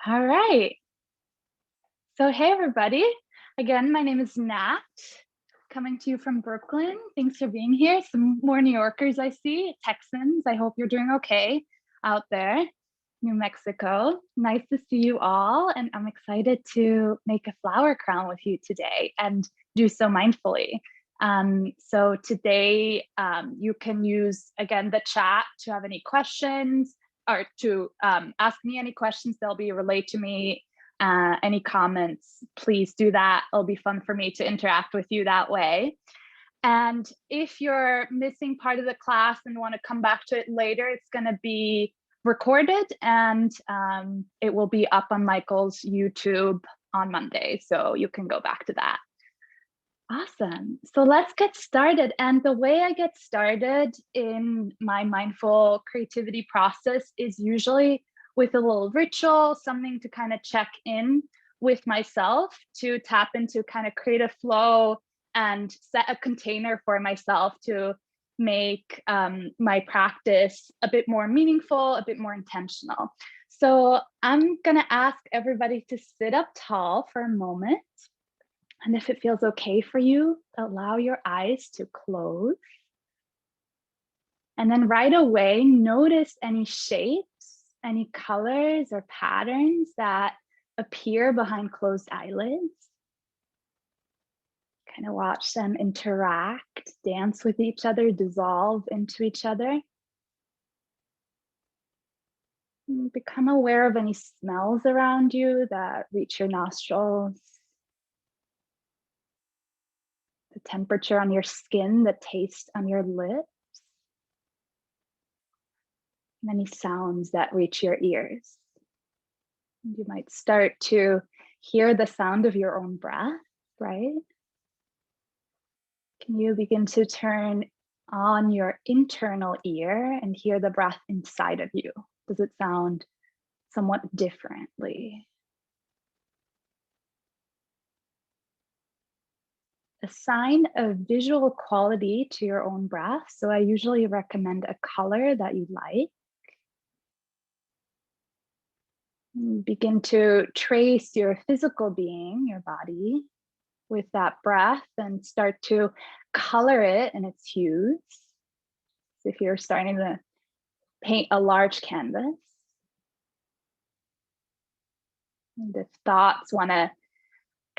All right. So hey, everybody. Again, my name is Nat, coming to you from Brooklyn. Thanks for being here. Some more New Yorkers I see, Texans. I hope you're doing okay out there. New Mexico. Nice to see you all. And I'm excited to make a flower crown with you today and do so mindfully. So today you can use, again, the chat to have any questions or to ask me any questions. They'll be relayed to me. Any comments, please do that. It'll be fun for me to interact with you that way. And if you're missing part of the class and want to come back to it later, it's going to be recorded and it will be up on Michael's YouTube on Monday. So you can go back to that. Awesome. So let's get started. And the way I get started in my mindful creativity process is usually with a little ritual, something to kind of check in with myself to tap into kind of creative flow and set a container for myself to make my practice a bit more meaningful, a bit more intentional. So I'm gonna ask everybody to sit up tall for a moment. And if it feels okay for you, allow your eyes to close. And then right away, notice any shapes, any colors or patterns that appear behind closed eyelids. Kind of watch them interact, dance with each other, dissolve into each other. And become aware of any smells around you that reach your nostrils. The temperature on your skin, the taste on your lips. Many sounds that reach your ears. You might start to hear the sound of your own breath, right? Can you begin to turn on your internal ear and hear the breath inside of you? Does it sound somewhat differently? Assign a visual quality to your own breath. So I usually recommend a color that you like. Begin to trace your physical being, your body, with that breath and start to color it in its hues. So if you're starting to paint a large canvas, and if thoughts want to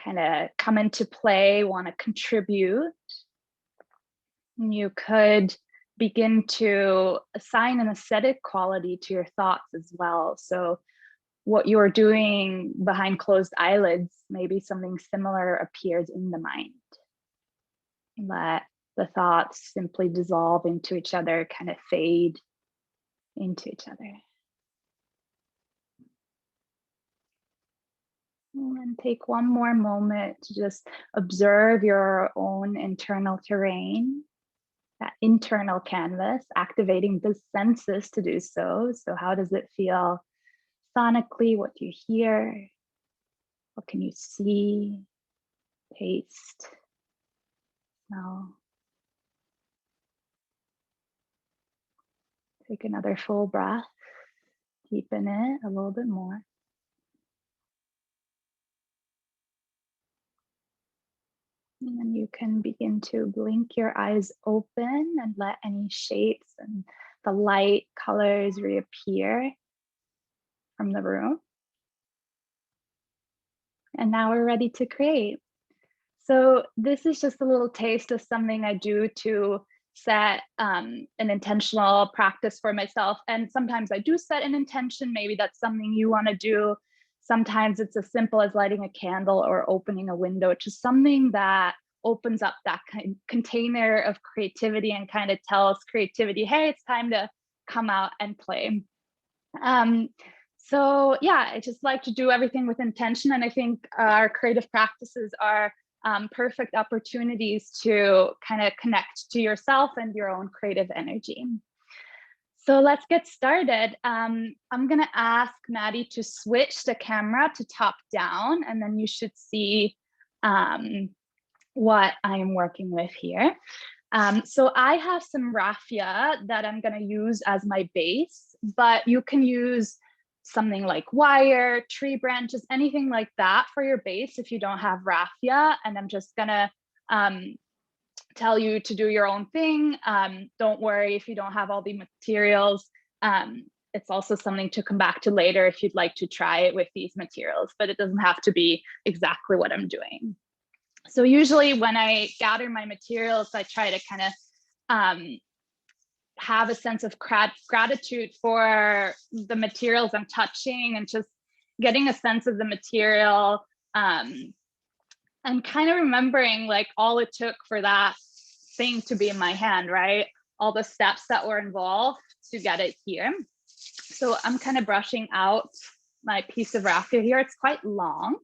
kind of come into play, want to contribute, you could begin to assign an aesthetic quality to your thoughts as well. So what you're doing behind closed eyelids, maybe something similar appears in the mind. Let the thoughts simply dissolve into each other, kind of fade into each other. And take one more moment to just observe your own internal terrain, that internal canvas, activating the senses to do so. So how does it feel sonically? What do you hear? What can you see, taste, smell? Take another full breath, deepen it a little bit more. And then you can begin to blink your eyes open and let any shapes and the light colors reappear from the room. And now we're ready to create. So this is just a little taste of something I do to set an intentional practice for myself. And sometimes I do set an intention. Maybe that's something you want to do. Sometimes it's as simple as lighting a candle or opening a window. It's just something that opens up that container of creativity and kind of tells creativity, hey, it's time to come out and play. So yeah, I just like to do everything with intention. And I think our creative practices are perfect opportunities to kind of connect to yourself and your own creative energy. So let's get started. I'm gonna ask Maddie to switch the camera to top down, and then you should see what I'm working with here. So I have some raffia that I'm gonna use as my base, but you can use something like wire, tree branches, anything like that for your base if you don't have raffia. And I'm just gonna tell you to do your own thing. Don't worry if you don't have all the materials. It's also something to come back to later if you'd like to try it with these materials, but it doesn't have to be exactly what I'm doing. So usually when I gather my materials, I try to kind of have a sense of gratitude for the materials I'm touching and just getting a sense of the material, and kind of remembering like all it took for that thing to be in my hand, right? All the steps that were involved to get it here. So I'm kind of brushing out my piece of raffia here. It's quite long.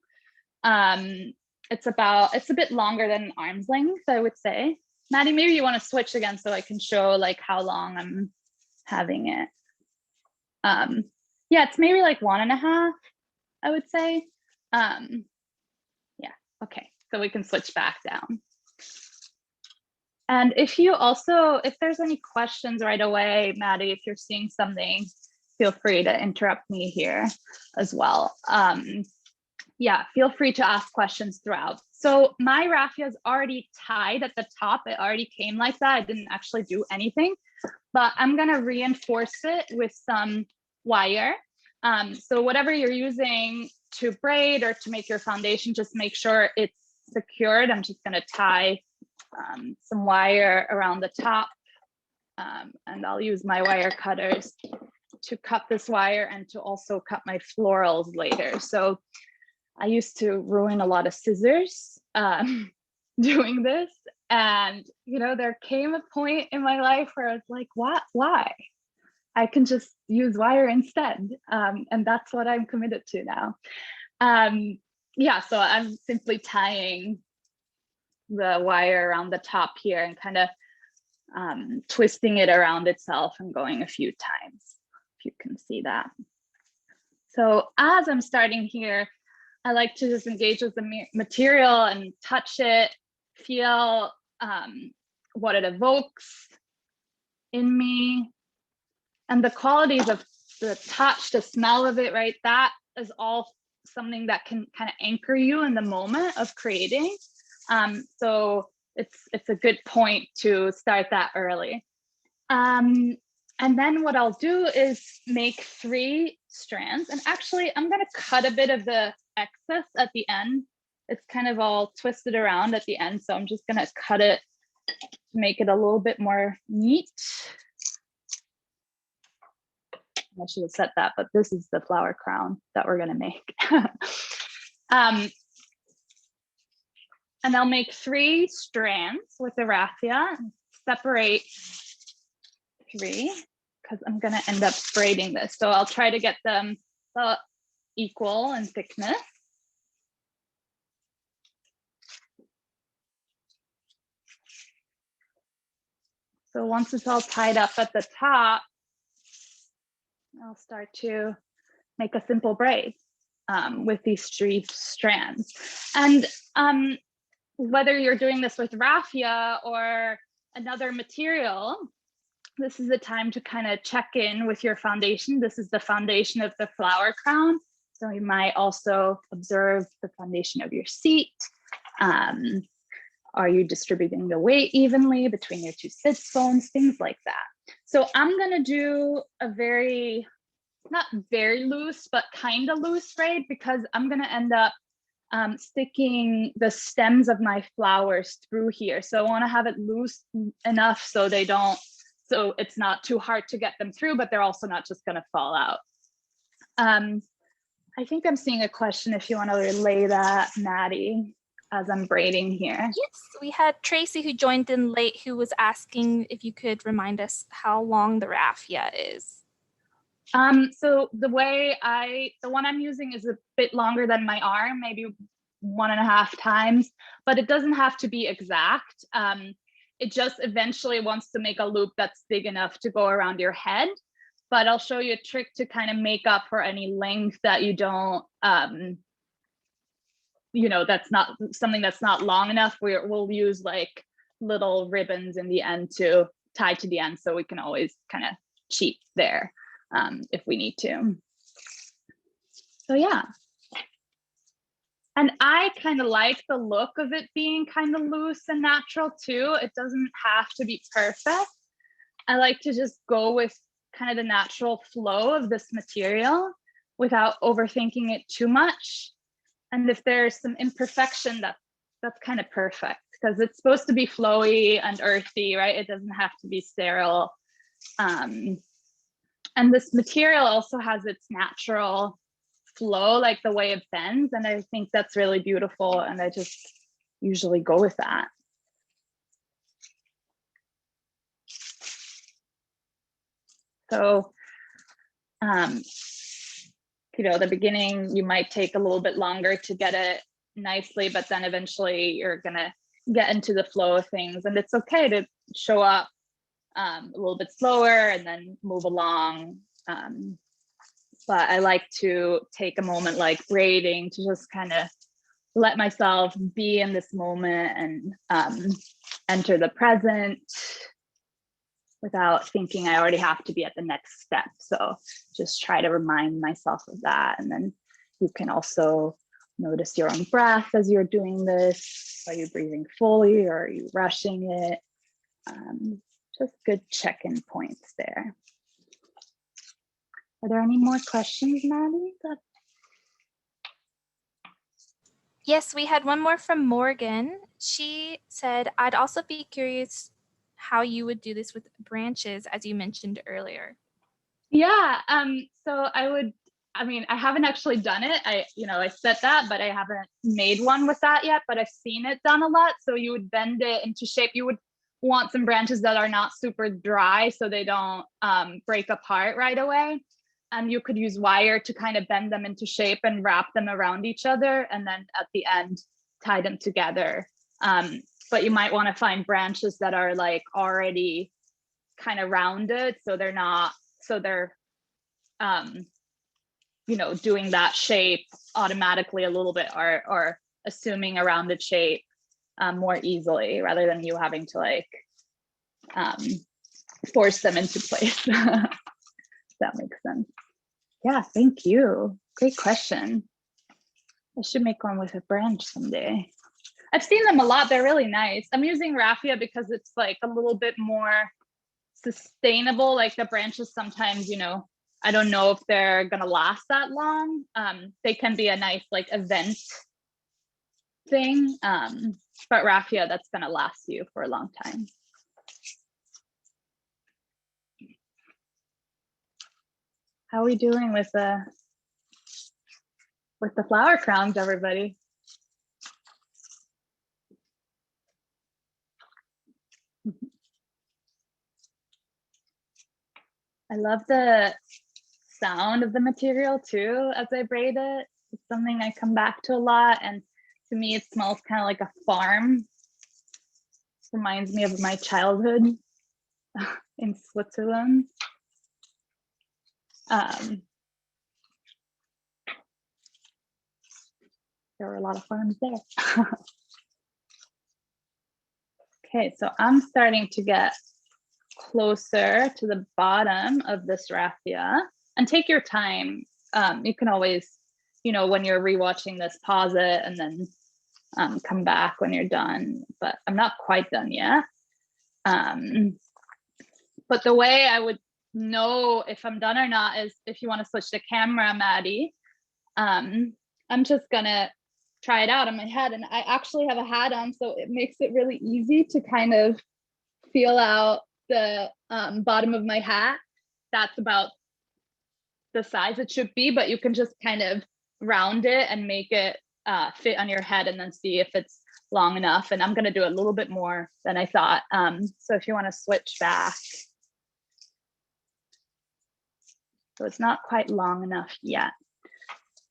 It's a bit longer than an arm's length, I would say. Maddie, maybe you want to switch again so I can show like how long I'm having it. Yeah, it's maybe like 1.5, I would say. Yeah, okay, so we can switch back down. And if there's any questions right away, Maddie, if you're seeing something, feel free to interrupt me here as well. Yeah, feel free to ask questions throughout. So my raffia is already tied at the top. It already came like that. I didn't actually do anything, but I'm gonna reinforce it with some wire. So whatever you're using to braid or to make your foundation, just make sure it's secured. I'm just gonna tie some wire around the top, and I'll use my wire cutters to cut this wire and to also cut my florals later. So I used to ruin a lot of scissors doing this. And, there came a point in my life where I was like, what? Why? I can just use wire instead. And that's what I'm committed to now. Yeah, so I'm simply tying the wire around the top here and kind of twisting it around itself and going a few times, if you can see that. So as I'm starting here, I like to just engage with the material and touch it, feel what it evokes in me. And the qualities of the touch, the smell of it, right? That is all something that can kind of anchor you in the moment of creating. So it's a good point to start that early. And then what I'll do is make 3 strands. And actually, I'm going to cut a bit of the excess at the end. It's kind of all twisted around at the end. So I'm just going to cut it to make it a little bit more neat. I should have said that, but this is the flower crown that we're going to make. And I'll make 3 strands with the raffia, separate 3, because I'm going to end up braiding this. So I'll try to get them equal in thickness. So once it's all tied up at the top, I'll start to make a simple braid with these 3 strands. And whether you're doing this with raffia or another material, this is the time to kind of check in with your foundation. This is the foundation of the flower crown. So you might also observe the foundation of your seat. Are you distributing the weight evenly between your 2 sits bones, things like that. So I'm gonna do a very, not very loose, but kind of loose braid, because I'm gonna end up sticking the stems of my flowers through here. So I wanna have it loose enough so it's not too hard to get them through, but they're also not just gonna fall out. I think I'm seeing a question if you wanna relay that, Maddie, as I'm braiding here. Yes, we had Tracy who joined in late who was asking if you could remind us how long the raffia is. So the one I'm using is a bit longer than my arm, maybe 1.5 times, but it doesn't have to be exact. It just eventually wants to make a loop that's big enough to go around your head. But I'll show you a trick to kind of make up for any length that you don't, that's not something that's not long enough. We'll use like little ribbons in the end to tie to the end, so we can always kind of cheat there if we need to. So yeah. And I kind of like the look of it being kind of loose and natural too. It doesn't have to be perfect. I like to just go with kind of the natural flow of this material without overthinking it too much. And if there's some imperfection, that's kind of perfect, because it's supposed to be flowy and earthy, right? It doesn't have to be sterile. And this material also has its natural flow, like the way it bends, and I think that's really beautiful, and I just usually go with that. So you know, the beginning you might take a little bit longer to get it nicely, but then eventually you're gonna get into the flow of things, and it's okay to show up a little bit slower and then move along. But I like to take a moment like braiding to just kind of let myself be in this moment and enter the present without thinking I already have to be at the next step. So just try to remind myself of that. And then you can also notice your own breath as you're doing this. Are you breathing fully, or are you rushing it? Just good check-in points there. Are there any more questions, Maddie? Yes, we had one more from Morgan. She said, I'd also be curious how you would do this with branches, as you mentioned earlier. Yeah, so I mean, I haven't actually done it. I said that, but I haven't made one with that yet, but I've seen it done a lot. So you would bend it into shape. You would want some branches that are not super dry so they don't break apart right away. And you could use wire to kind of bend them into shape and wrap them around each other. And then at the end, tie them together. But you might want to find branches that are like already kind of rounded. So they're doing that shape automatically a little bit, or assuming a rounded shape more easily, rather than you having to like force them into place. That makes sense. Yeah, thank you. Great question. I should make one with a branch someday. I've seen them a lot. They're really nice. I'm using Raffia because it's like a little bit more sustainable. Like the branches sometimes, I don't know if they're gonna last that long. They can be a nice like event thing, but Raffia, that's gonna last you for a long time. How are we doing with the flower crowns, everybody? I love the sound of the material too as I braid it. It's something I come back to a lot, and to me it smells kind of like a farm. Reminds me of my childhood in Switzerland. There were a lot of farms there. Okay, so I'm starting to get closer to the bottom of this raffia, and take your time. You can always, when you're rewatching this, pause it and then come back when you're done, but I'm not quite done yet. But the way I would know if I'm done or not is if you want to switch the camera, Maddie. I'm just gonna try it out on my head, and I actually have a hat on, so it makes it really easy to kind of feel out the bottom of my hat. That's about the size it should be, but you can just kind of round it and make it fit on your head, and then see if it's long enough. And I'm going to do a little bit more than I thought. So if you want to switch back. So it's not quite long enough yet.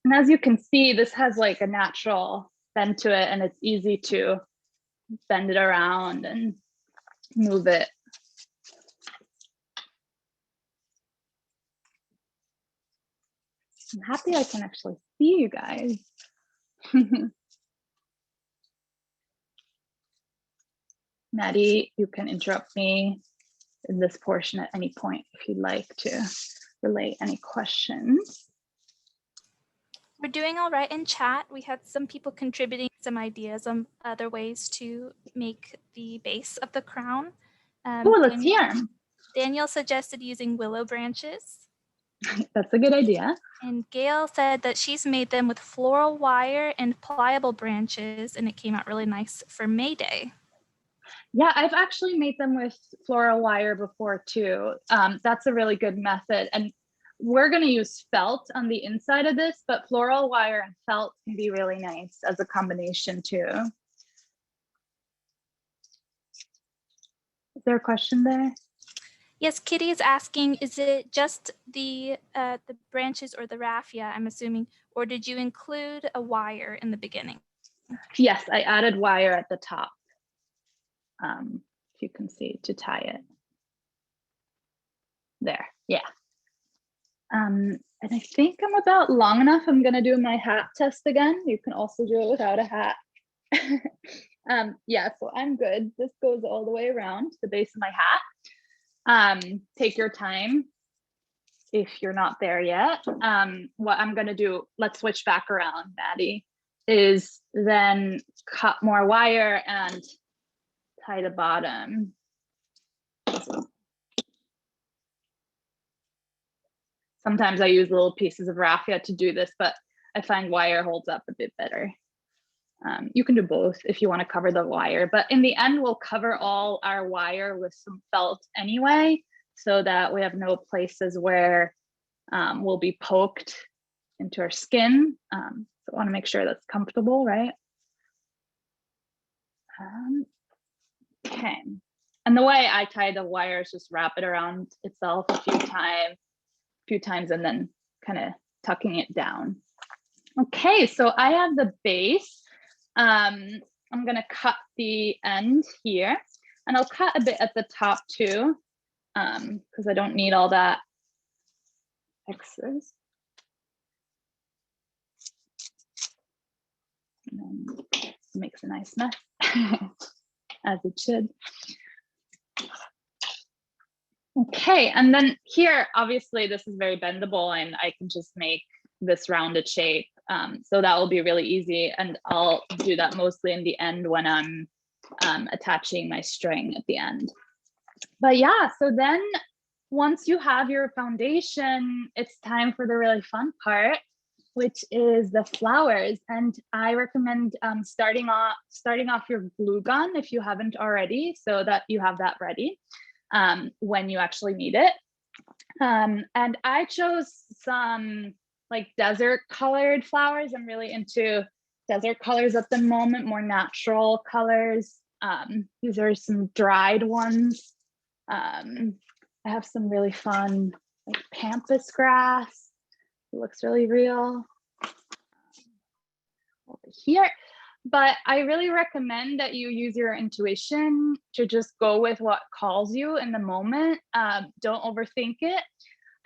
And as you can see, this has like a natural bend to it, and it's easy to bend it around and move it. I'm happy I can actually see you guys. Maddie, you can interrupt me in this portion at any point if you'd like to relay any questions. We're doing all right in chat. We had some people contributing some ideas on other ways to make the base of the crown. Oh, let's hear. Daniel suggested using willow branches. That's a good idea. And Gail said that she's made them with floral wire and pliable branches, and it came out really nice for May Day. Yeah, I've actually made them with floral wire before too. That's a really good method. And we're going to use felt on the inside of this, but floral wire and felt can be really nice as a combination too. Is there a question there? Yes, Kitty is asking, is it just the branches or the raffia, I'm assuming, or did you include a wire in the beginning? Yes, I added wire at the top. If you can see, to tie it. There, yeah. And I think I'm about long enough. I'm gonna do my hat test again. You can also do it without a hat. Yeah, so I'm good. This goes all the way around the base of my hat. Take your time if you're not there yet. What I'm gonna do, let's switch back around, Maddie, is then cut more wire and tie the bottom. Sometimes I use little pieces of raffia to do this, but I find wire holds up a bit better. You can do both if you want to cover the wire, but in the end, we'll cover all our wire with some felt anyway, so that we have no places where we'll be poked into our skin. So I want to make sure that's comfortable, right? Okay. And the way I tie the wire is just wrap it around itself a few times and then kind of tucking it down. Okay, so I have the base. I'm gonna cut the end here, and I'll cut a bit at the top too, because I don't need all that excess. And then it makes a nice mess, as it should. Okay, and then here, obviously this is very bendable and I can just make this rounded shape. So that will be really easy, and I'll do that mostly in the end when I'm attaching my string at the end. But yeah, so then once you have your foundation, it's time for the really fun part, which is the flowers. And I recommend starting off your glue gun if you haven't already, so that you have that ready when you actually need it. And I chose some like desert colored flowers. I'm really into desert colors at the moment, more natural colors. These are some dried ones. I have some really fun like Pampas grass. It looks really real over here. But I really recommend that you use your intuition to just go with what calls you in the moment. Don't overthink it.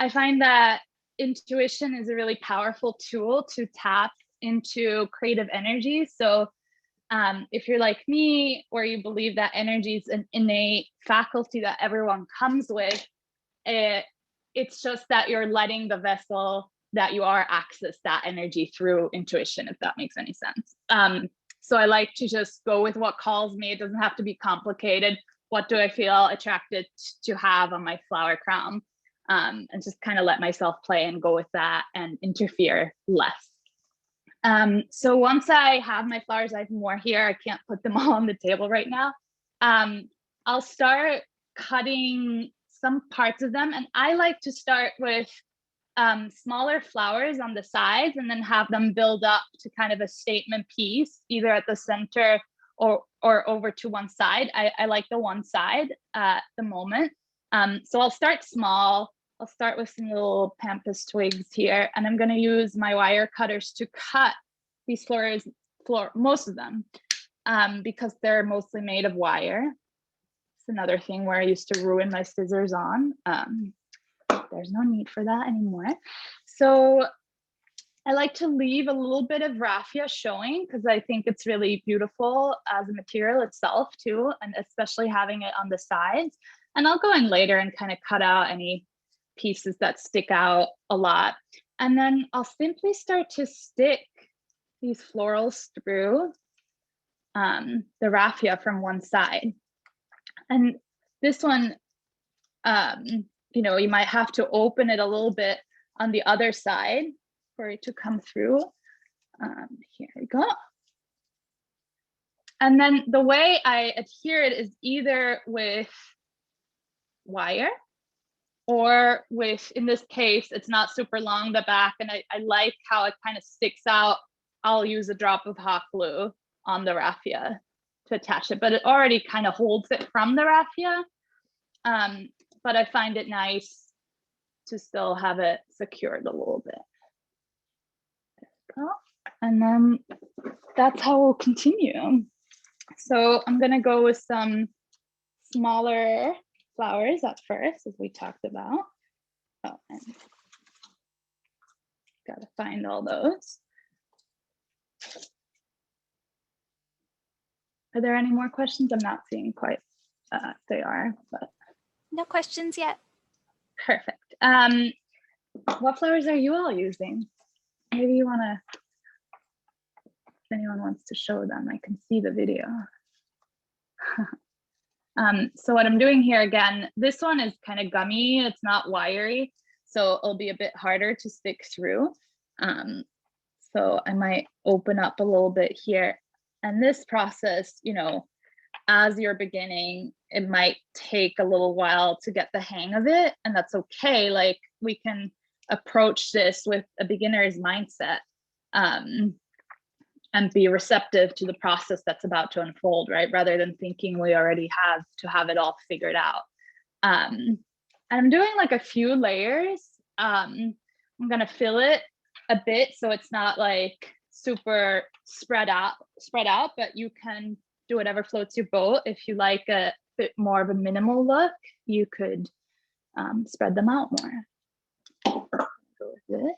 I find that intuition is a really powerful tool to tap into creative energy. So if you're like me, where you believe that energy is an innate faculty that everyone comes with, it's just that you're letting the vessel that you are access that energy through intuition, if that makes any sense. So I like to just go with what calls me. It doesn't have to be complicated. What do I feel attracted to have on my flower crown? And just kind of let myself play and go with that and interfere less. So once I have my flowers, I have more here. I can't put them all on the table right now. I'll start cutting some parts of them. And I like to start with smaller flowers on the sides and then have them build up to kind of a statement piece, either at the center or over to one side. I like the one side at the moment. So I'll start small. I'll start with some little Pampas twigs here, and I'm going to use my wire cutters to cut these flowers, most of them, because they're mostly made of wire. It's another thing where I used to ruin my scissors on. There's no need for that anymore. So I like to leave a little bit of raffia showing because I think it's really beautiful as a material itself too, and especially having it on the sides. And I'll go in later and kind of cut out any pieces that stick out a lot. And then I'll simply start to stick these florals through the raffia from one side. And this one, you know, you might have to open it a little bit on the other side for it to come through. Here we go. And then the way I adhere it is either with wire or with, in this case, it's not super long, the back, and I like how it kind of sticks out. I'll use a drop of hot glue on the raffia to attach it, but it already kind of holds it from the raffia. But I find it nice to still have it secured a little bit. There we go. And then that's how we'll continue. So I'm gonna go with some smaller flowers at first, as we talked about. Oh, and gotta find all those. Are there any more questions? I'm not seeing quite, they are, but. No questions yet. Perfect. What flowers are you all using? Maybe you wanna, if anyone wants to show them, I can see the video. So what I'm doing here again, this one is kind of gummy, it's not wiry, so it'll be a bit harder to stick through. So I might open up a little bit here. And this process, you know, as you're beginning, it might take a little while to get the hang of it, and that's okay. Like, we can approach this with a beginner's mindset, and be receptive to the process that's about to unfold, right? Rather than thinking we already have to have it all figured out. And I'm doing like a few layers. I'm gonna fill it a bit so it's not like super spread out, but you can do whatever floats your boat. If you like a bit more of a minimal look, you could spread them out more. Go with this.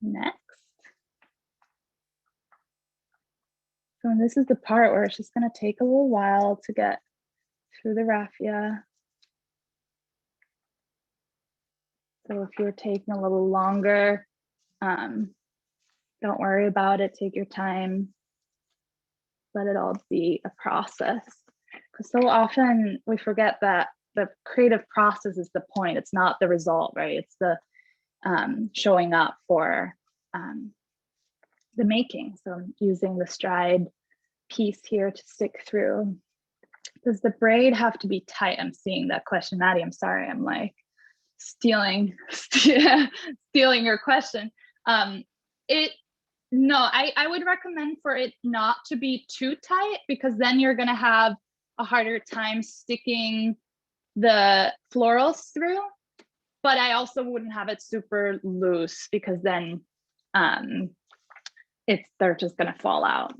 Next. So this is the part where it's just going to take a little while to get through the raffia. So if you're taking a little longer, don't worry about it. Take your time. Let it all be a process. Because so often we forget that the creative process is the point. It's not the result, right? It's the showing up for the making. So I'm using the stride piece here to stick through. Does the braid have to be tight? I'm seeing that question, Maddie. I'm sorry, I'm like stealing your question. No, I would recommend for it not to be too tight, because then you're gonna have a harder time sticking the florals through. But I also wouldn't have it super loose, because then they're just gonna fall out.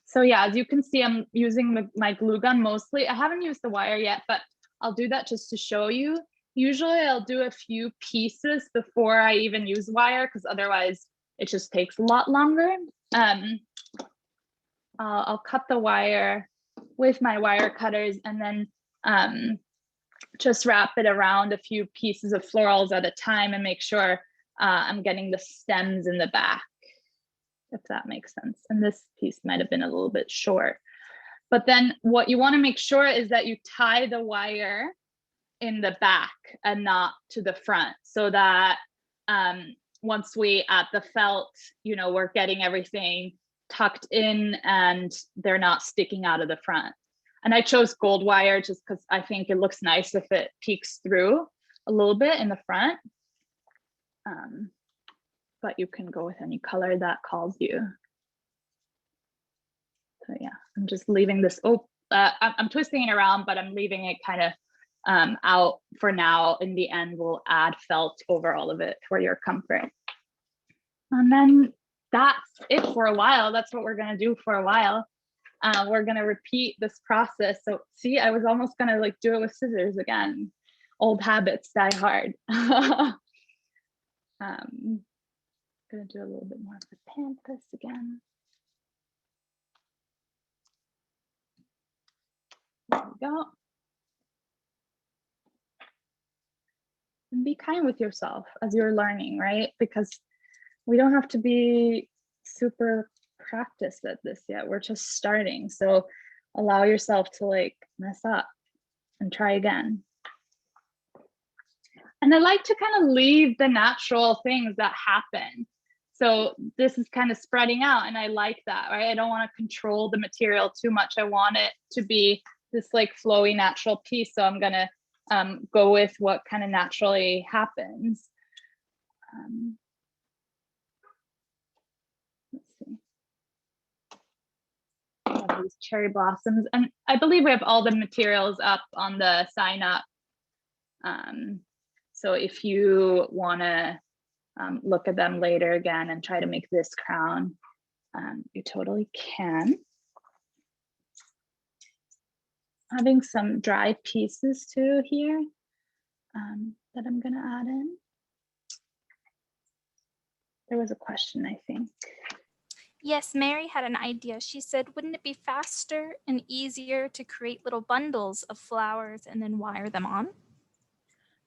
So yeah, as you can see, I'm using my glue gun mostly. I haven't used the wire yet, but I'll do that just to show you. Usually I'll do a few pieces before I even use wire, because otherwise it just takes a lot longer. I'll cut the wire with my wire cutters, and then just wrap it around a few pieces of florals at a time, and make sure I'm getting the stems in the back, if that makes sense. And this piece might have been a little bit short. But then what you want to make sure is that you tie the wire in the back and not to the front, so that once we add the felt, you know, we're getting everything tucked in and they're not sticking out of the front. And I chose gold wire just because I think it looks nice if it peeks through a little bit in the front. But you can go with any color that calls you. So yeah, I'm just leaving this, I'm twisting it around, but I'm leaving it kind of out for now. In the end, we'll add felt over all of it for your comfort. And then that's it for a while. That's what we're gonna do for a while. We're gonna repeat this process. So see, I was almost gonna like do it with scissors again. Old habits die hard. Gonna do a little bit more of the Pampas again. There we go. and be kind with yourself as you're learning, right? Because we don't have to be super practiced at this yet. We're just starting. So allow yourself to like mess up and try again. And I like to kind of leave the natural things that happen. So this is kind of spreading out, and I like that, right? I don't want to control the material too much. I want it to be this like flowy natural piece. So I'm gonna go with what kind of naturally happens. Let's see. All these cherry blossoms, and I believe we have all the materials up on the sign up. So if you want to look at them later again and try to make this crown, you totally can. Having some dry pieces too here that I'm gonna add in. There was a question, I think. Yes, Mary had an idea. She said, wouldn't it be faster and easier to create little bundles of flowers and then wire them on?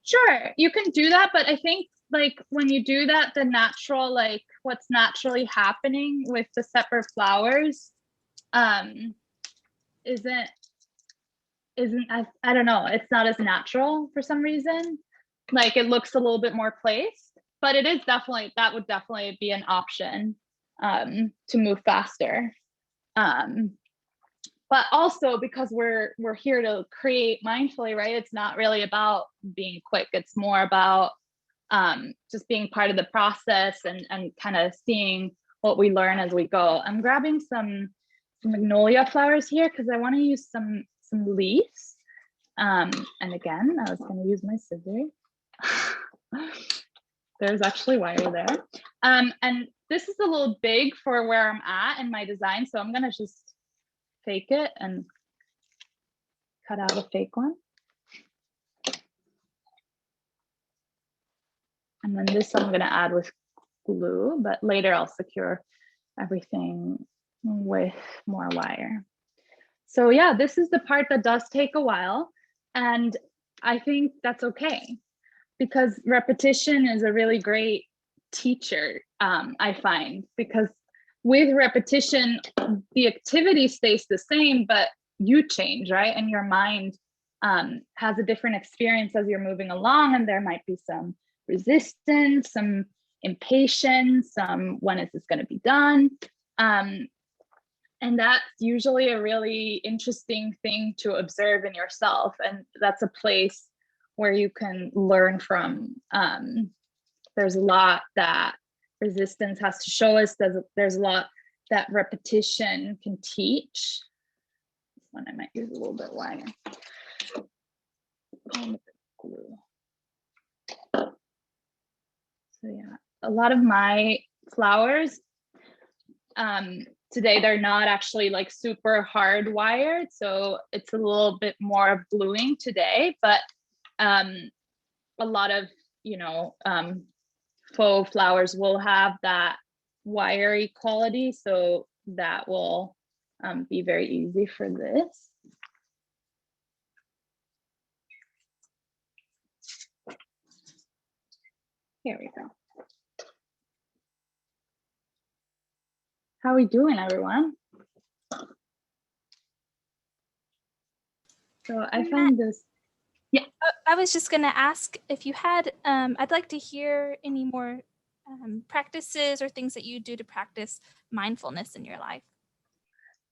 Sure, you can do that, but I think like when you do that, the natural, like what's naturally happening with the separate flowers isn't I don't know, it's not as natural for some reason. Like it looks a little bit more placed, but it is definitely, that would definitely be an option to move faster. But also because we're here to create mindfully, right? It's not really about being quick. It's more about just being part of the process and kind of seeing what we learn as we go. I'm grabbing some Magnolia flowers here because I want to use some leaves. And again, I was going to use my scissors. There's actually wire there. And this is a little big for where I'm at in my design. So I'm going to just fake it and cut out a fake one. And then this I'm going to add with glue, but later I'll secure everything with more wire. So yeah, this is the part that does take a while. And I think that's okay, because repetition is a really great teacher, I find, because with repetition, the activity stays the same, but you change, right? And your mind has a different experience as you're moving along, and there might be some resistance, some impatience, some when is this going to be done? And that's usually a really interesting thing to observe in yourself. And that's a place where you can learn from. There's a lot that resistance has to show us. There's a lot that repetition can teach. This one I might use a little bit wire. Glue. So yeah, a lot of my flowers today, they're not actually like super hard wired, so it's a little bit more of gluing today, but a lot of, you know, faux flowers will have that wiry quality, so that will be very easy for this. Here we go. How are we doing, everyone? So I found this. Yeah. I was just going to ask if you had, I'd like to hear any more practices or things that you do to practice mindfulness in your life.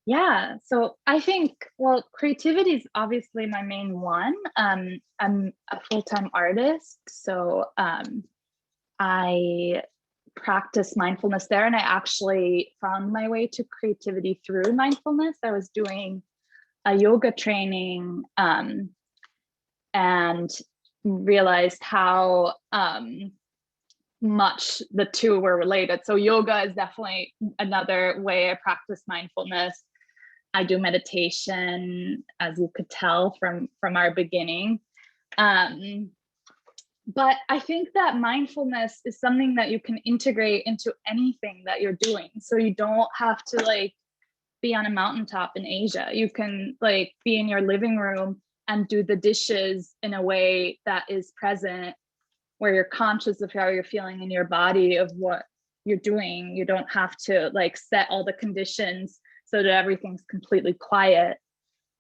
Yeah, so I think, well, creativity is obviously my main one. I'm a full-time artist, so I practice mindfulness there, and I actually found my way to creativity through mindfulness. I was doing a yoga training and realized how much the two were related. So yoga is definitely another way I practice mindfulness. I do meditation, as you could tell from our beginning. But I think that mindfulness is something that you can integrate into anything that you're doing. So you don't have to like be on a mountaintop in Asia. You can like be in your living room and do the dishes in a way that is present where you're conscious of how you're feeling in your body, of what you're doing. You don't have to like set all the conditions so that everything's completely quiet,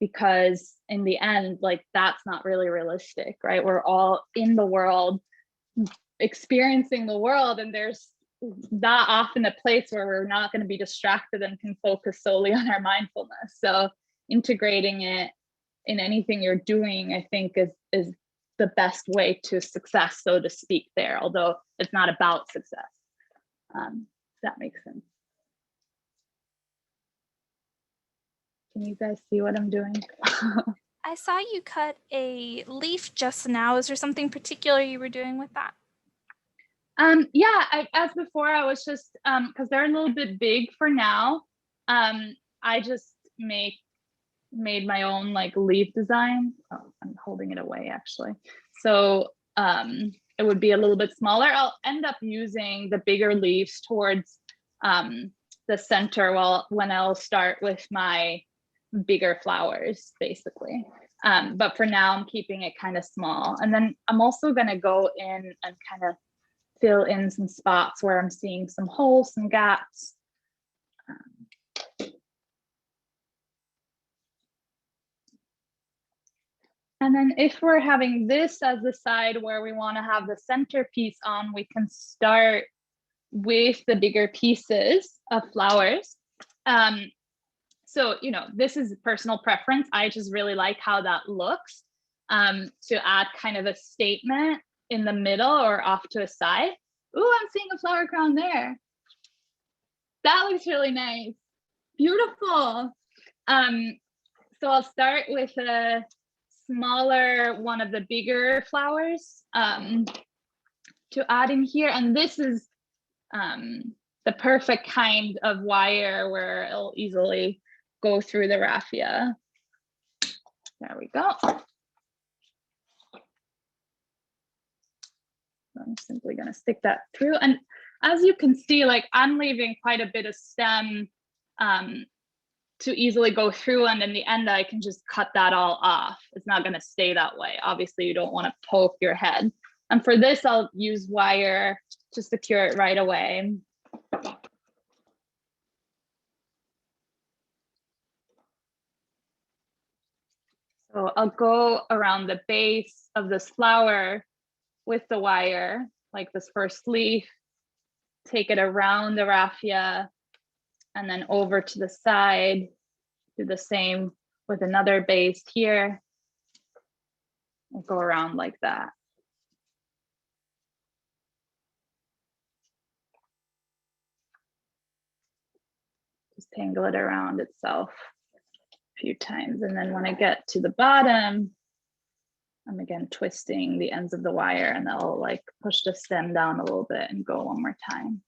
because in the end, like that's not really realistic, right? We're all in the world, experiencing the world, and there's not often a place where we're not going to be distracted and can focus solely on our mindfulness. So integrating it in anything you're doing, I think is the best way to success, so to speak, there, although it's not about success. That makes sense. Can you guys see what I'm doing? I saw you cut a leaf just now. Is there something particular you were doing with that? Yeah, as before, I was just, because they're a little bit big for now, I just made my own like leaf design. Oh, I'm holding it away actually. So it would be a little bit smaller. I'll end up using the bigger leaves towards the center when I'll start with my bigger flowers, basically. But for now, I'm keeping it kind of small. And then I'm also going to go in and kind of fill in some spots where I'm seeing some holes, some gaps. And then if we're having this as the side where we want to have the centerpiece on, we can start with the bigger pieces of flowers. So, you know, this is personal preference. I just really like how that looks, to add kind of a statement in the middle or off to a side. Ooh, I'm seeing a flower crown there. That looks really nice. Beautiful. So I'll start with a smaller one of the bigger flowers to add in here. And this is the perfect kind of wire where it'll easily go through the raffia. There we go. I'm simply going to stick that through. And as you can see, like I'm leaving quite a bit of stem to easily go through, and in the end I can just cut that all off. It's not going to stay that way. Obviously you don't want to poke your head. And for this, I'll use wire to secure it right away. So I'll go around the base of this flower with the wire, like this first leaf, take it around the raffia, and then over to the side, do the same with another base here. I'll go around like that. Just tangle it around itself a few times. And then when I get to the bottom, I'm again twisting the ends of the wire, and I'll like push the stem down a little bit and go one more time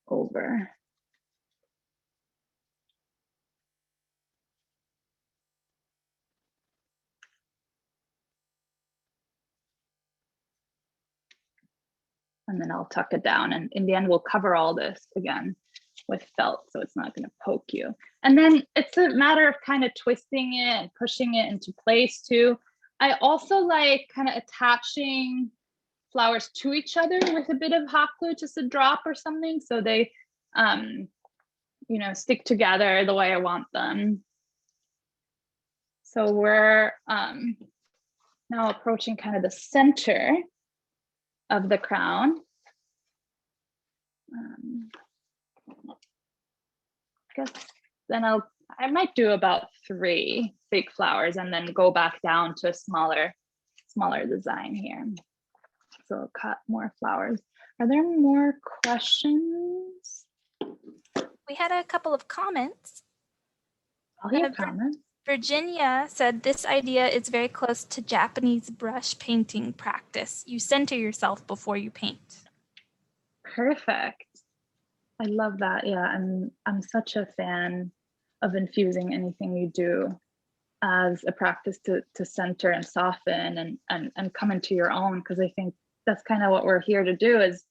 over. And then I'll tuck it down, and in the end we'll cover all this again with felt, so it's not going to poke you. And then it's a matter of kind of twisting it and pushing it into place too. I also like kind of attaching flowers to each other with a bit of hot glue, just a drop or something, so they you know, stick together the way I want them. So we're now approaching kind of the center of the crown. I guess then I might do about 3 big flowers and then go back down to a smaller design here. So I'll cut more flowers. Are there more questions? We had a couple of comments. I'll hear comments. Virginia said this idea is very close to Japanese brush painting practice. You center yourself before you paint. Perfect. I love that. Yeah, I'm such a fan of infusing anything you do as a practice to center and soften and come into your own, because I think that's kind of what we're here to do, is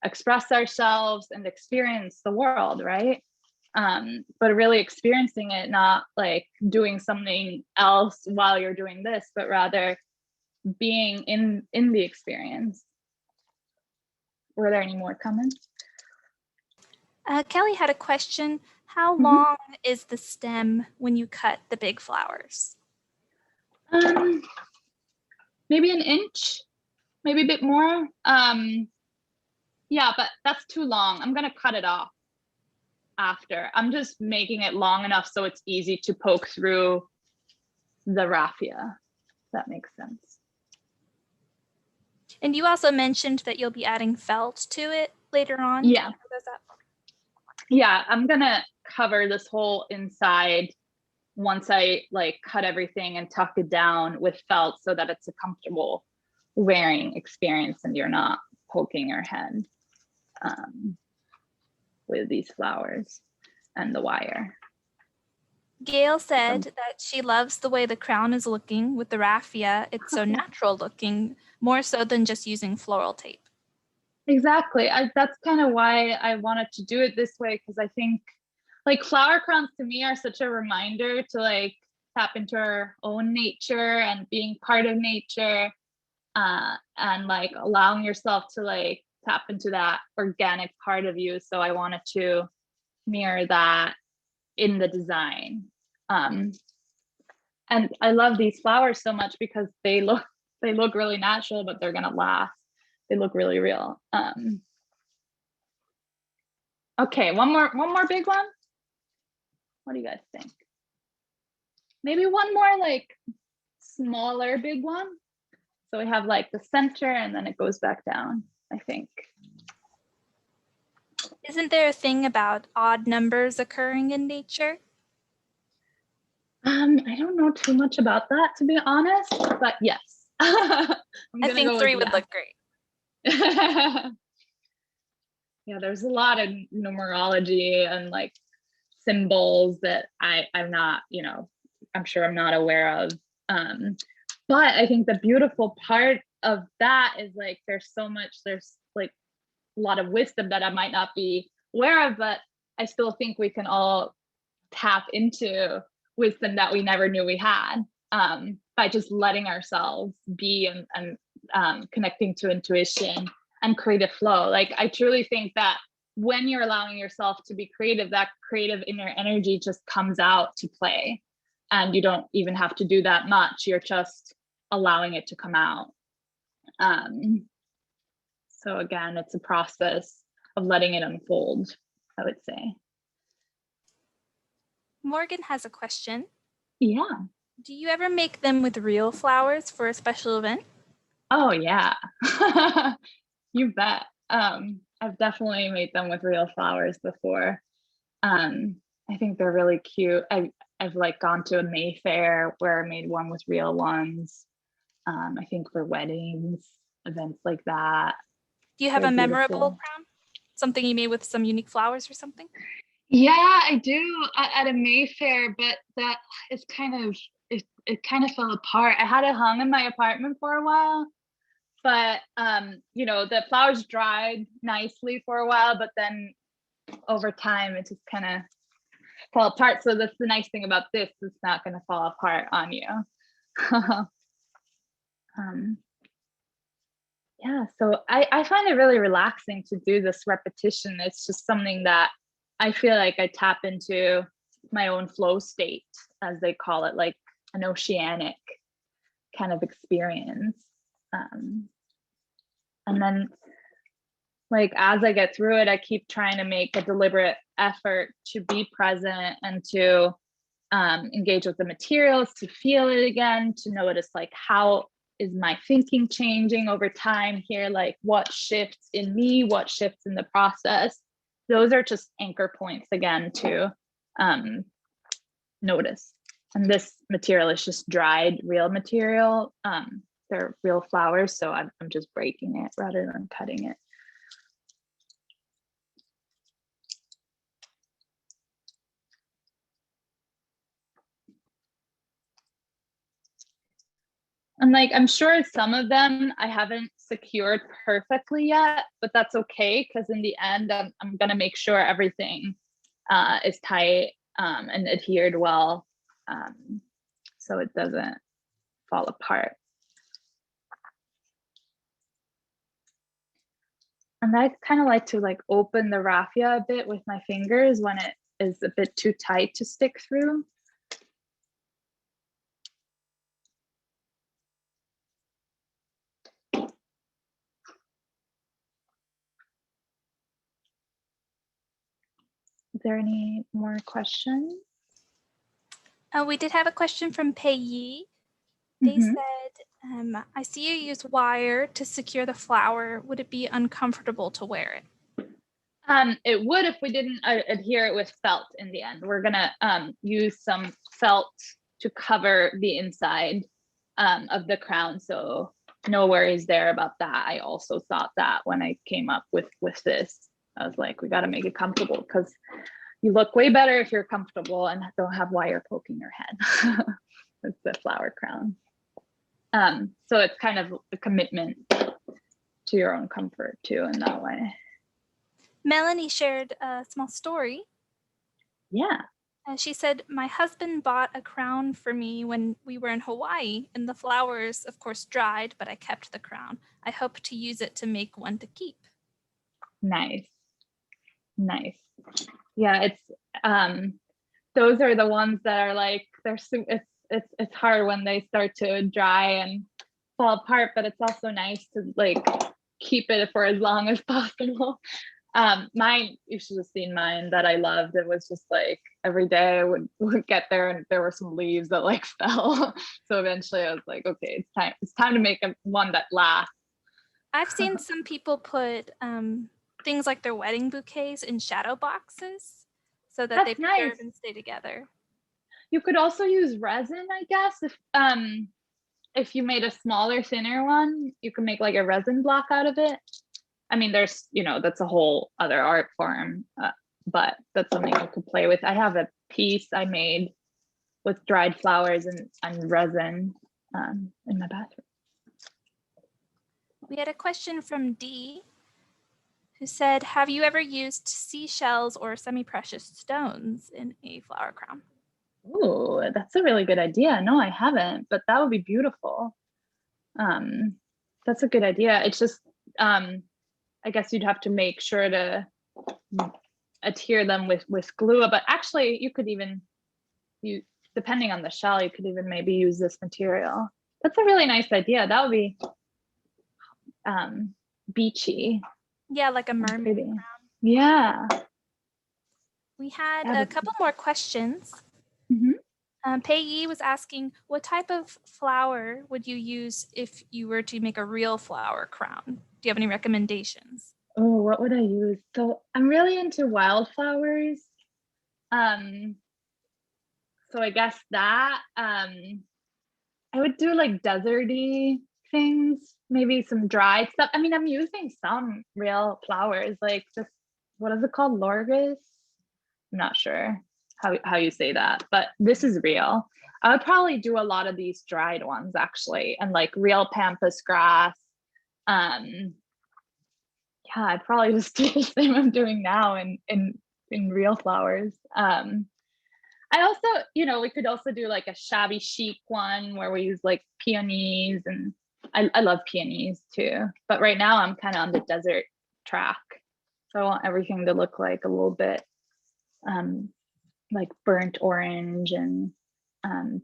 express ourselves and experience the world, right? But really experiencing it, not like doing something else while you're doing this, but rather being in the experience. were there any more comments? Kelly had a question. How Mhm. long is the stem when you cut the big flowers? Maybe an inch, maybe a bit more. Yeah, but that's too long. I'm gonna cut it off after. I'm just making it long enough so it's easy to poke through the raffia. If that makes sense. And you also mentioned that you'll be adding felt to it later on. Yeah. Yeah, I'm gonna cover this whole inside once I like cut everything and tuck it down with felt so that it's a comfortable wearing experience and you're not poking your head with these flowers and the wire. Gail said that she loves the way the crown is looking with the raffia. It's so natural looking, more so than just using floral tape. Exactly. That's kind of why I wanted to do it this way, because I think like flower crowns to me are such a reminder to like tap into our own nature and being part of nature, and like allowing yourself to like tap into that organic part of you. So I wanted to mirror that in the design. And I love these flowers so much because they look really natural, but they're gonna last. They look really real. Okay, one more big one. What do you guys think? Maybe one more like smaller big one. So we have like the center and then it goes back down, I think. Isn't there a thing about odd numbers occurring in nature? I don't know too much about that, to be honest, but yes. I think 3 would look great. Yeah, there's a lot of numerology and like symbols that I'm not, I'm sure I'm not aware of. But I think the beautiful part of that is like there's like a lot of wisdom that I might not be aware of, but I still think we can all tap into wisdom that we never knew we had, by just letting ourselves be and connecting to intuition and creative flow. Like I truly think that when you're allowing yourself to be creative, that creative inner energy just comes out to play, and you don't even have to do that much. You're just allowing it to come out. So again, it's a process of letting it unfold, I would say. Morgan has a question. Yeah. Do you ever make them with real flowers for a special event? Oh yeah. You bet. I've definitely made them with real flowers before. I think they're really cute. I've like gone to a Mayfair where I made one with real ones. I think for weddings, events like that. Do you have They're a memorable beautiful. crown? Something you made with some unique flowers or something? Yeah, I do at a Mayfair, but that is it kind of fell apart. I had it hung in my apartment for a while, but the flowers dried nicely for a while, but then over time it just kind of fell apart. So that's the nice thing about this, it's not going to fall apart on you. Yeah, so I find it really relaxing to do this repetition. It's just something that I feel like I tap into my own flow state, as they call it, like an oceanic kind of experience. And then like as I get through it, I keep trying to make a deliberate effort to be present and to engage with the materials, to feel it again, to notice like how is my thinking changing over time here, like what shifts in me, what shifts in the process. Those are just anchor points again to notice. And this material is just dried real material. They're real flowers, so I'm just breaking it rather than cutting it. And like, I'm sure some of them I haven't secured perfectly yet, but that's okay, because in the end, I'm gonna make sure everything is tight and adhered well, so it doesn't fall apart. And I kind of like to like open the raffia a bit with my fingers when it is a bit too tight to stick through. Is there any more questions? We did have a question from Pei. They said, I see you use wire to secure the flower. Would it be uncomfortable to wear it? It would if we didn't adhere it with felt in the end. We're gonna use some felt to cover the inside of the crown. So no worries there about that. I also thought that when I came up with this, I was like, we got to make it comfortable because you look way better if you're comfortable and don't have wire poking your head. It's the flower crown. So it's kind of a commitment to your own comfort too in that way. Melanie shared a small story. Yeah. She said, my husband bought a crown for me when we were in Hawaii, and the flowers, of course, dried, but I kept the crown. I hope to use it to make one to keep. Nice. Nice. Yeah, it's those are the ones that are like it's hard when they start to dry and fall apart, but it's also nice to like keep it for as long as possible. Mine, you should have seen mine that I loved. It was just like every day I would get there and there were some leaves that like fell. So eventually I was like, okay, it's time to make one that lasts. I've seen some people put things like their wedding bouquets in shadow boxes so that they preserve and stay together. You could also use resin, I guess. If you made a smaller, thinner one, you can make like a resin block out of it. I mean, there's, that's a whole other art form, but that's something you could play with. I have a piece I made with dried flowers and resin in my bathroom. We had a question from Dee, who said, have you ever used seashells or semi-precious stones in a flower crown? Oh, that's a really good idea. No, I haven't, but that would be beautiful. That's a good idea. It's just, I guess you'd have to make sure to adhere them with glue, but actually you could even, depending on the shell, you could even maybe use this material. That's a really nice idea. That would be beachy. Yeah, like a mermaid crown. Yeah. We had a couple more questions. Pei was asking, what type of flower would you use if you were to make a real flower crown? Do you have any recommendations? Oh, what would I use? So I'm really into wildflowers. So I guess that I would do like deserty things, maybe some dried stuff. I mean, I'm using some real flowers, like this, what is it called? Lagurus? I'm not sure how you say that, but this is real. I would probably do a lot of these dried ones actually, and like real Pampas grass. Yeah, I'd probably just do the same I'm doing now in real flowers. I also, we could also do like a shabby chic one where we use like peonies, and I love peonies too. But right now I'm kind of on the desert track. So I want everything to look like a little bit like burnt orange and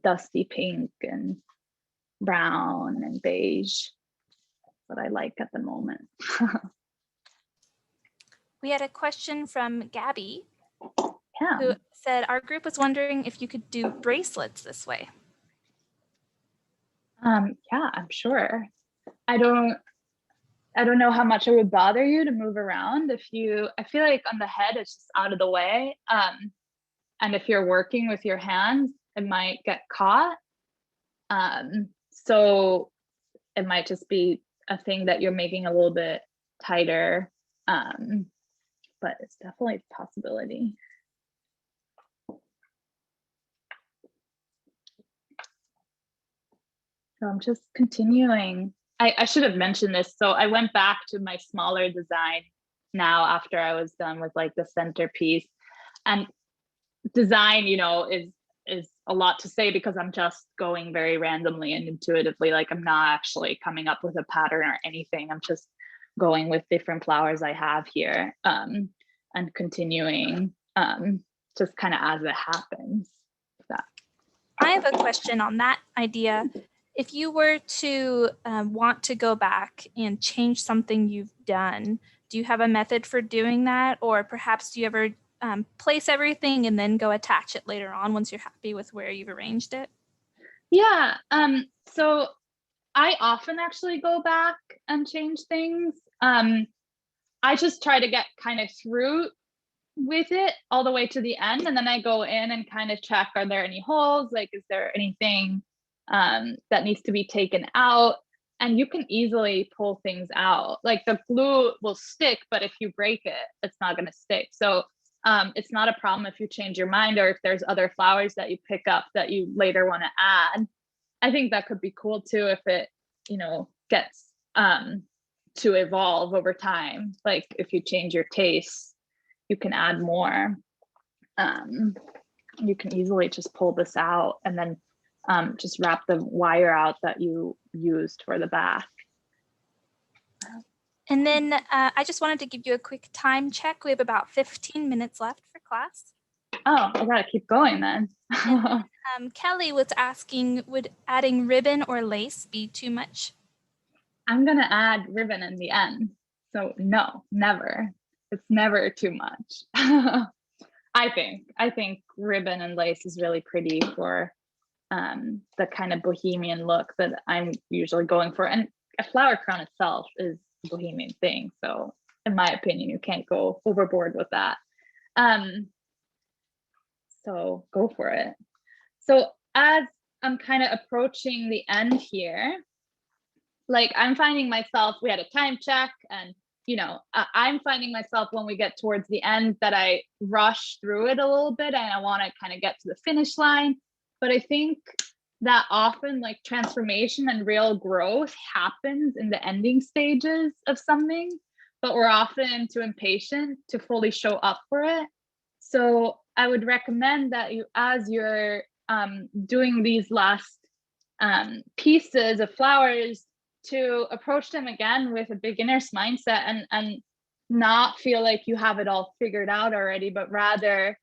dusty pink and brown and beige. That's what I like at the moment. We had a question from Gabby, Yeah. who said, our group was wondering if you could do bracelets this way. Yeah, I'm sure. I don't know how much it would bother you to move around. I feel like on the head, it's just out of the way. And if you're working with your hands, it might get caught. So it might just be a thing that you're making a little bit tighter. But it's definitely a possibility. So I'm just continuing. I should have mentioned this. So I went back to my smaller design now after I was done with like the centerpiece. And design, is a lot to say because I'm just going very randomly and intuitively. Like I'm not actually coming up with a pattern or anything. I'm just going with different flowers I have here, and continuing just kind of as it happens. I have a question on that idea. If you were to want to go back and change something you've done, do you have a method for doing that? Or perhaps do you ever place everything and then go attach it later on once you're happy with where you've arranged it? Yeah, so I often actually go back and change things. I just try to get kind of through with it all the way to the end, and then I go in and kind of check, are there any holes? Like, is there anything that needs to be taken out? And you can easily pull things out. Like the glue will stick, but if you break it, it's not going to stick. So it's not a problem if you change your mind, or if there's other flowers that you pick up that you later want to add. I think that could be cool too, if it, you know, gets to evolve over time. Like if you change your taste, you can add more. You can easily just pull this out and then just wrap the wire out that you used for the back. And then I just wanted to give you a quick time check. We have about 15 minutes left for class. Oh, I gotta keep going then. And, Kelly was asking, would adding ribbon or lace be too much? I'm gonna add ribbon in the end. So no, never. It's never too much. I think ribbon and lace is really pretty for the kind of bohemian look that I'm usually going for. And a flower crown itself is a bohemian thing. So in my opinion, you can't go overboard with that. So go for it. So as I'm kind of approaching the end here, like I'm finding myself, we had a time check, and you know, I'm finding myself when we get towards the end that I rush through it a little bit and I want to kind of get to the finish line. But I think that often like transformation and real growth happens in the ending stages of something, but we're often too impatient to fully show up for it. So I would recommend that you, as you're doing these last pieces of flowers, to approach them again with a beginner's mindset and not feel like you have it all figured out already, but rather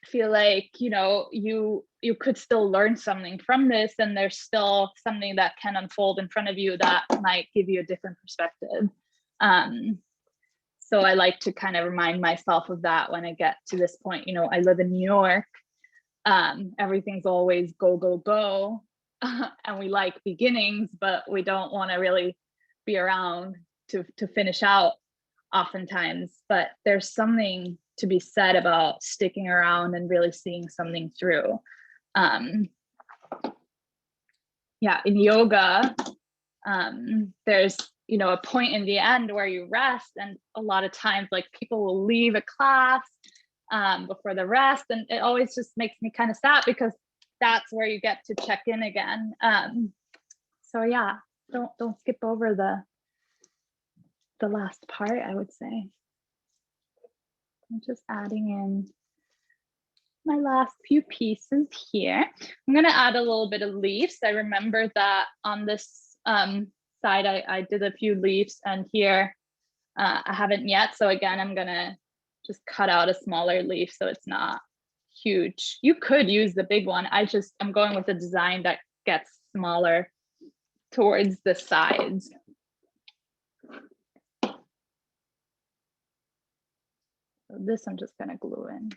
feel like, you know, you could still learn something from this, and there's still something that can unfold in front of you that might give you a different perspective. So I like to kind of remind myself of that when I get to this point. You know, I live in New York. Everything's always go, go, go. And we like beginnings, but we don't want to really be around to finish out oftentimes. But there's something to be said about sticking around and really seeing something through. Yeah, in yoga, there's, you know, a point in the end where you rest, and a lot of times like people will leave a class before the rest, and it always just makes me kind of sad, because that's where you get to check in again. So yeah, don't skip over the last part, I would say. I'm just adding in my last few pieces here. I'm gonna add a little bit of leaves. I remember that on this side, I did a few leaves, and here I haven't yet. So again, I'm gonna just cut out a smaller leaf so it's not huge. You could use the big one. I'm going with the design that gets smaller towards the sides. So this I'm just gonna glue in.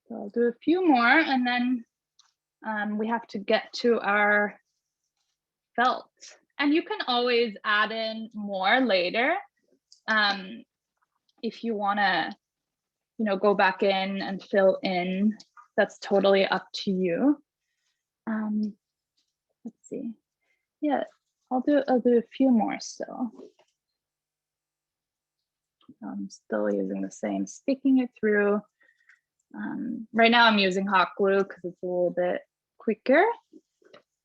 So I'll do a few more, and then we have to get to our felt. And you can always add in more later if you wanna, you know, go back in and fill in. That's totally up to you. Let's see. Yeah, I'll do a few more still. I'm still using the same, sticking it through. Right now I'm using hot glue because it's a little bit quicker.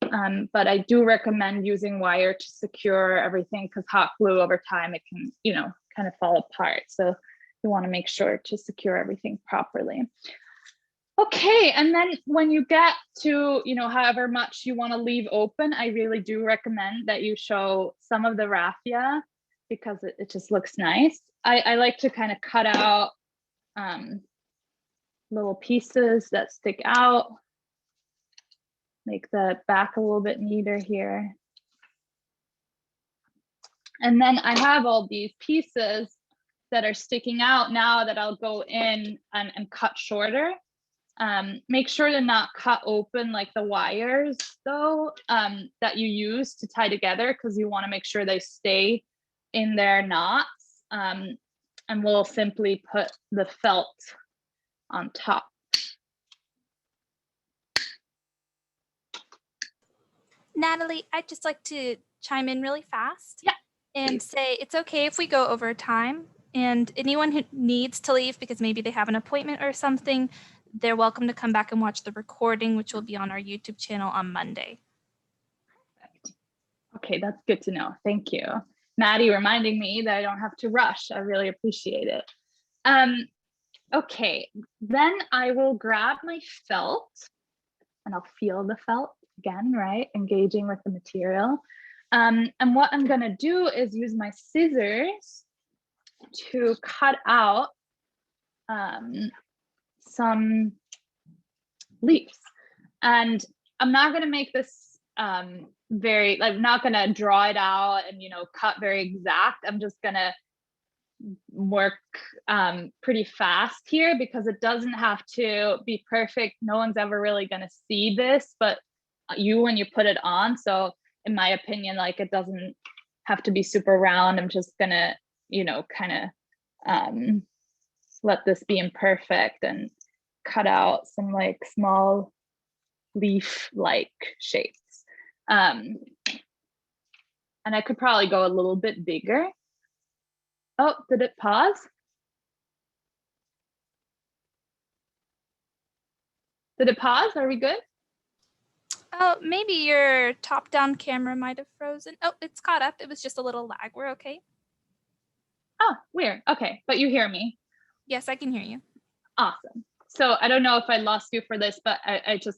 But I do recommend using wire to secure everything, because hot glue over time, it can, you know, kind of fall apart. So you want to make sure to secure everything properly. Okay, and then when you get to, however much you want to leave open, I really do recommend that you show some of the raffia because it just looks nice. I like to kind of cut out little pieces that stick out, make the back a little bit neater here. And then I have all these pieces that are sticking out now that I'll go in and cut shorter. Make sure to not cut open like the wires though, that you use to tie together, because you want to make sure they stay in their knots. And we'll simply put the felt on top. Natalie, I'd just like to chime in really fast. Yeah. And say it's okay if we go over time, and anyone who needs to leave because maybe they have an appointment or something, they're welcome to come back and watch the recording, which will be on our YouTube channel on Monday. Perfect. Okay, that's good to know. Thank you, Maddie, reminding me that I don't have to rush. I really appreciate it. Okay, then I will grab my felt and I'll feel the felt again, right? Engaging with the material. And what I'm gonna do is use my scissors to cut out some leaves. And I'm not gonna make this I'm not gonna draw it out and cut very exact. I'm just gonna work pretty fast here because it doesn't have to be perfect. No one's ever really gonna see this, but when you put it on. So in my opinion, like it doesn't have to be super round. I'm just gonna, kind of let this be imperfect and cut out some like small leaf-like shapes. And I could probably go a little bit bigger. Oh, did it pause? Did it pause? Are we good? Oh, maybe your top-down camera might have frozen. Oh, it's caught up. It was just a little lag. We're okay. Oh, weird. Okay, but you hear me? Yes, I can hear you. Awesome. So I don't know if I lost you for this, but I just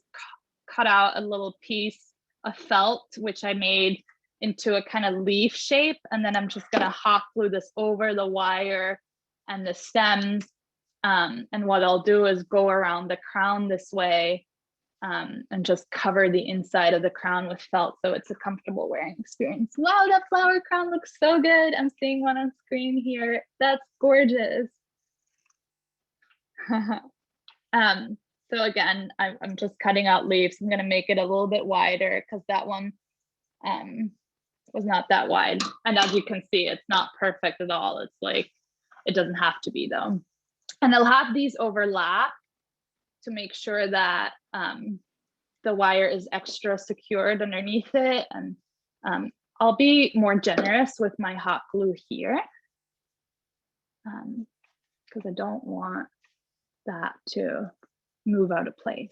cut out a little piece of felt, which I made into a kind of leaf shape. And then I'm just gonna hot glue this over the wire and the stems. And what I'll do is go around the crown this way and just cover the inside of the crown with felt so it's a comfortable wearing experience. Wow, that flower crown looks so good. I'm seeing one on screen here. That's gorgeous. So again, I'm just cutting out leaves. I'm gonna make it a little bit wider because that one was not that wide. And as you can see, it's not perfect at all. It's like, it doesn't have to be though. And I'll have these overlap to make sure that the wire is extra secured underneath it. And I'll be more generous with my hot glue here because I don't want that to move out of place.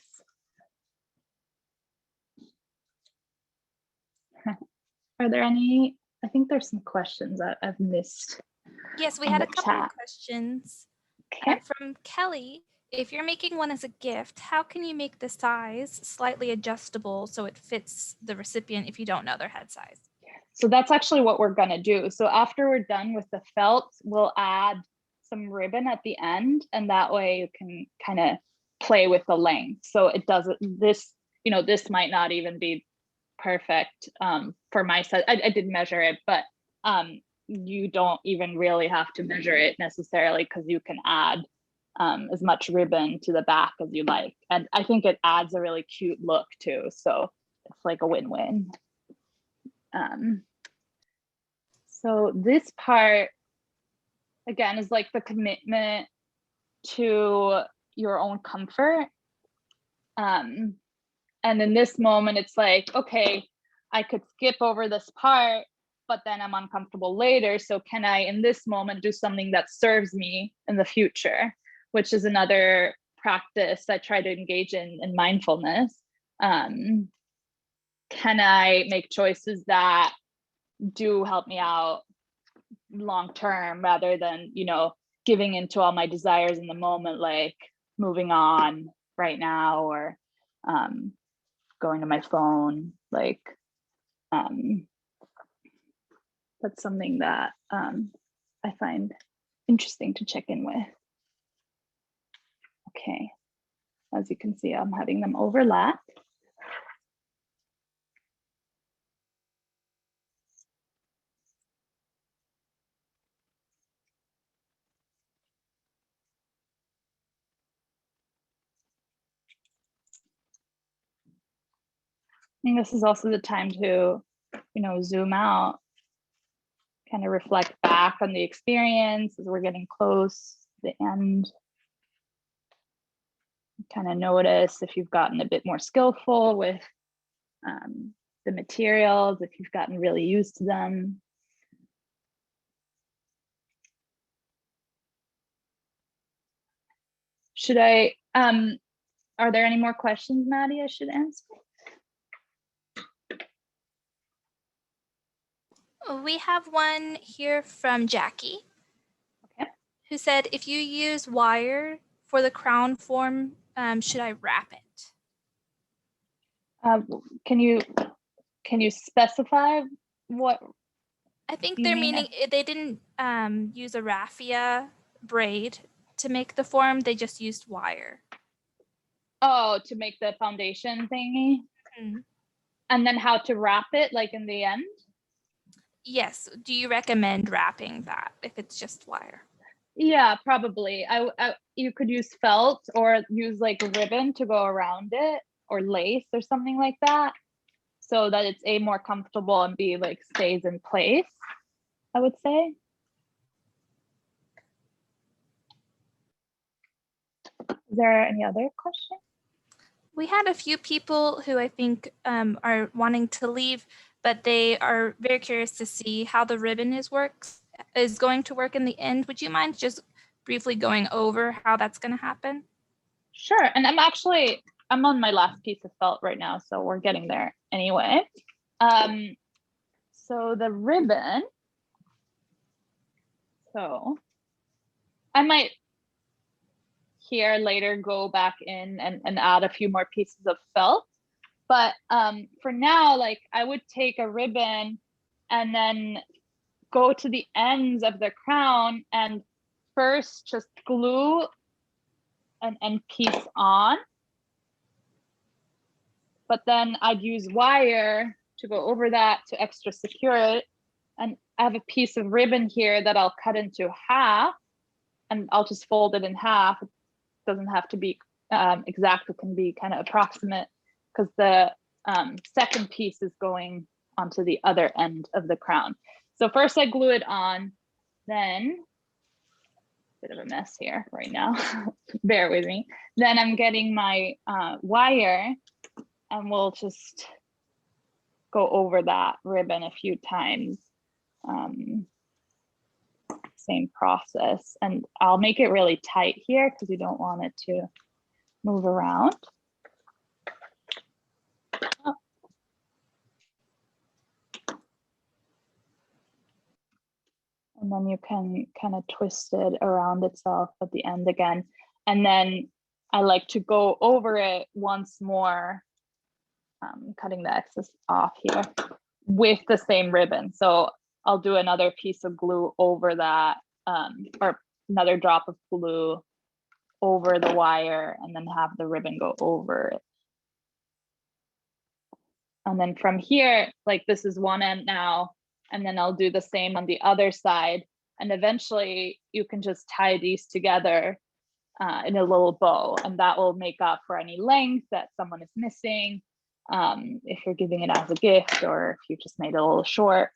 Are there any, I think there's some questions that I've missed. Yes, we had a couple of questions. Okay. From Kelly. If you're making one as a gift, how can you make the size slightly adjustable so it fits the recipient if you don't know their head size? So that's actually what we're gonna do. So after we're done with the felt, we'll add some ribbon at the end, and that way you can kind of play with the length. So it doesn't, this might not even be perfect for my size. I did measure it, but you don't even really have to measure it necessarily because you can add as much ribbon to the back as you like. And I think it adds a really cute look too. So it's like a win-win. So this part, again, is like the commitment to your own comfort. And in this moment, it's like, okay, I could skip over this part, but then I'm uncomfortable later. So can I, in this moment, do something that serves me in the future, which is another practice I try to engage in mindfulness. Can I make choices that do help me out long-term rather than, giving into all my desires in the moment, like moving on right now, or going to my phone. Like that's something that I find interesting to check in with. Okay, as you can see, I'm having them overlap. I think this is also the time to, zoom out, kind of reflect back on the experience as we're getting close to the end. Kind of notice if you've gotten a bit more skillful with the materials, if you've gotten really used to them. Should I, are there any more questions, Maddie, I should answer? We have one here from Jackie, okay, who said, if you use wire for the crown form, should I wrap it? Can you specify what? I think they're meaning they didn't use a raffia braid to make the form. They just used wire. Oh, to make the foundation thingy? Mm-hmm. And then how to wrap it, like in the end? Yes. Do you recommend wrapping that if it's just wire? Yeah, probably. You could use felt or use like a ribbon to go around it, or lace or something like that, so that it's more comfortable and B, like stays in place, I would say. Is there any other question? We had a few people who I think are wanting to leave, but they are very curious to see how the ribbon is going to work in the end. Would you mind just briefly going over how that's going to happen? Sure. And I'm on my last piece of felt right now, so we're getting there anyway. So the ribbon, so I might here later go back in and add a few more pieces of felt. But for now, like I would take a ribbon and then go to the ends of the crown and first just glue an end piece on. But then I'd use wire to go over that to extra secure it. And I have a piece of ribbon here that I'll cut into half, and I'll just fold it in half. It doesn't have to be exact, it can be kind of approximate, because the second piece is going onto the other end of the crown. So first I glue it on, then, bit of a mess here right now, bear with me. Then I'm getting my wire, and we'll just go over that ribbon a few times. Same process, and I'll make it really tight here because we don't want it to move around. Oh. And then you can kind of twist it around itself at the end again. And then I like to go over it once more, cutting the excess off here with the same ribbon. So I'll do another piece of glue over that, or another drop of glue over the wire, and then have the ribbon go over it. And then from here, like this is one end now, and then I'll do the same on the other side. And eventually you can just tie these together in a little bow, and that will make up for any length that someone is missing. If you're giving it as a gift, or if you just made it a little short.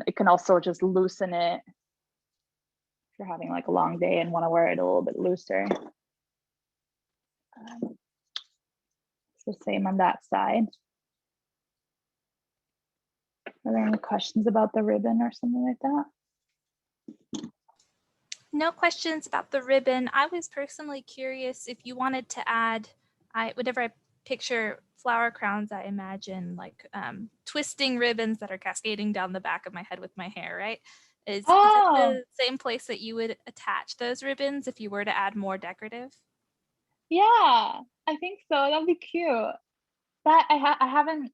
It can also just loosen it if you're having like a long day and want to wear it a little bit looser. It's the same on that side. Are there any questions about the ribbon or something like that? No questions about the ribbon. I was personally curious if you wanted to add, whenever I picture flower crowns, I imagine like twisting ribbons that are cascading down the back of my head with my hair, right? Is it the same place that you would attach those ribbons if you were to add more decorative? Yeah, I think so. That'd be cute. That I haven't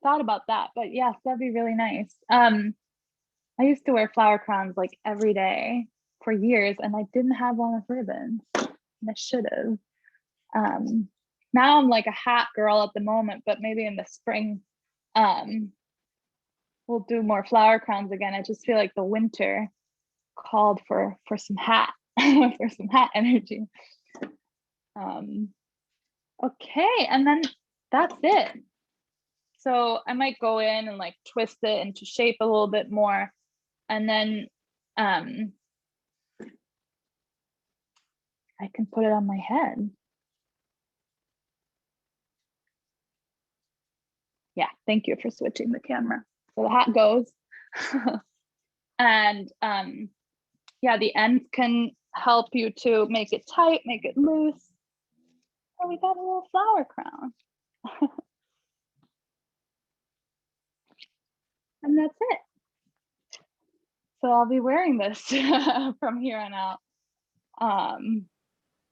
thought about that, but yes, that'd be really nice. I used to wear flower crowns like every day for years, and I didn't have one with ribbons, and I should have. Now I'm like a hat girl at the moment, but maybe in the spring, we'll do more flower crowns again. I just feel like the winter called for some hat for some hat energy. Okay, and then that's it. So I might go in and like twist it into shape a little bit more, and then I can put it on my head. Yeah, thank you for switching the camera. So the hat goes. And yeah, the ends can help you to make it tight, make it loose. Oh, we got a little flower crown. And that's it. So I'll be wearing this from here on out.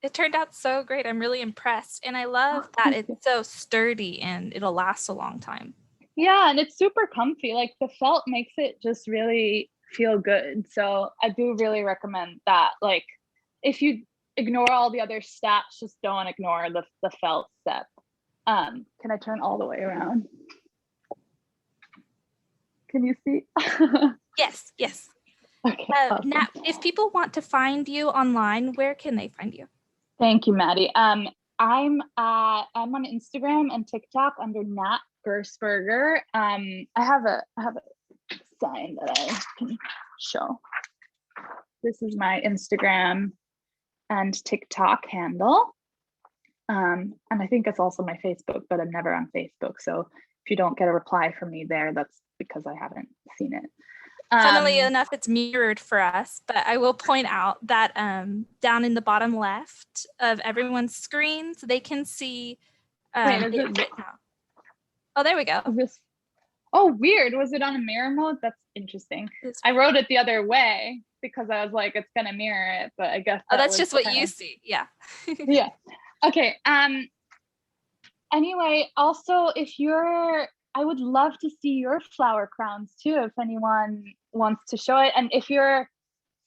It turned out so great. I'm really impressed. And I love that it's so sturdy and it'll last a long time. Yeah, and it's super comfy. Like the felt makes it just really feel good. So I do really recommend that. Like if you ignore all the other steps, just don't ignore the felt step. Can I turn all the way around? Can you see? Yes, yes. Okay. Awesome. Nat, if people want to find you online, where can they find you? Thank you, Maddie. I'm on Instagram and TikTok under Nat Gersberger. I have a sign that I can show. This is my Instagram and TikTok handle. And I think it's also my Facebook, but I'm never on Facebook. So if you don't get a reply from me there, that's because I haven't seen it. Funnily enough, it's mirrored for us, but I will point out that down in the bottom left of everyone's screens, they can see it right now. Oh, there we go. Oh, weird. Was it on a mirror mode? That's interesting. I wrote it the other way because I was like, it's going to mirror it, but I guess that's just what you see. Yeah. Yeah. Okay. Anyway, also, I would love to see your flower crowns too, if anyone wants to show it. And if you're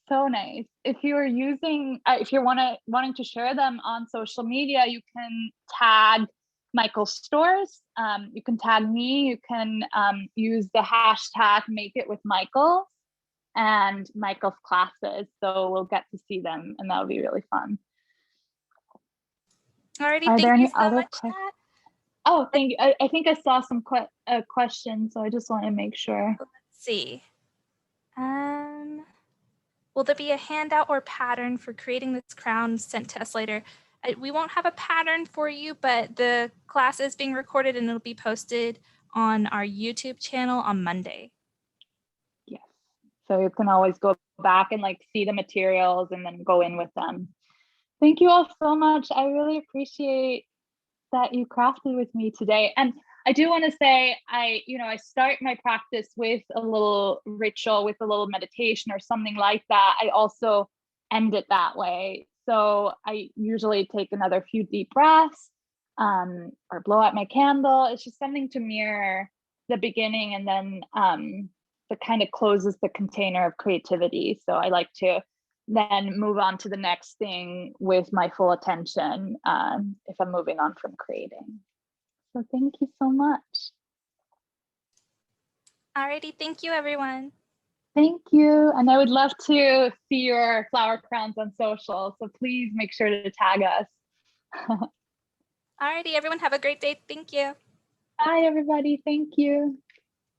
so nice, if you're using, if you're wanting to share them on social media, you can tag Michael's stores. You can tag me. You can use the hashtag Make It With Michael and Michael's classes. So we'll get to see them, and that'll be really fun. Alrighty, thank you so much, Nat. Oh, thank you. I think I saw some questions, so I just want to make sure. Let's see. Will there be a handout or pattern for creating this crown sent to us later? We won't have a pattern for you, but the class is being recorded and it'll be posted on our YouTube channel on Monday. Yes. So you can always go back and like see the materials and then go in with them. Thank you all so much. I really appreciate that you crafted with me today. And I do want to say, I start my practice with a little ritual, with a little meditation or something like that. I also end it that way. So I usually take another few deep breaths or blow out my candle. It's just something to mirror the beginning, and then that kind of closes the container of creativity. So I like to then move on to the next thing with my full attention if I'm moving on from creating. So thank you so much. Alrighty, thank you, everyone. Thank you. And I would love to see your flower crowns on social. So please make sure to tag us. Alrighty, everyone, have a great day. Thank you. Bye, everybody. Thank you.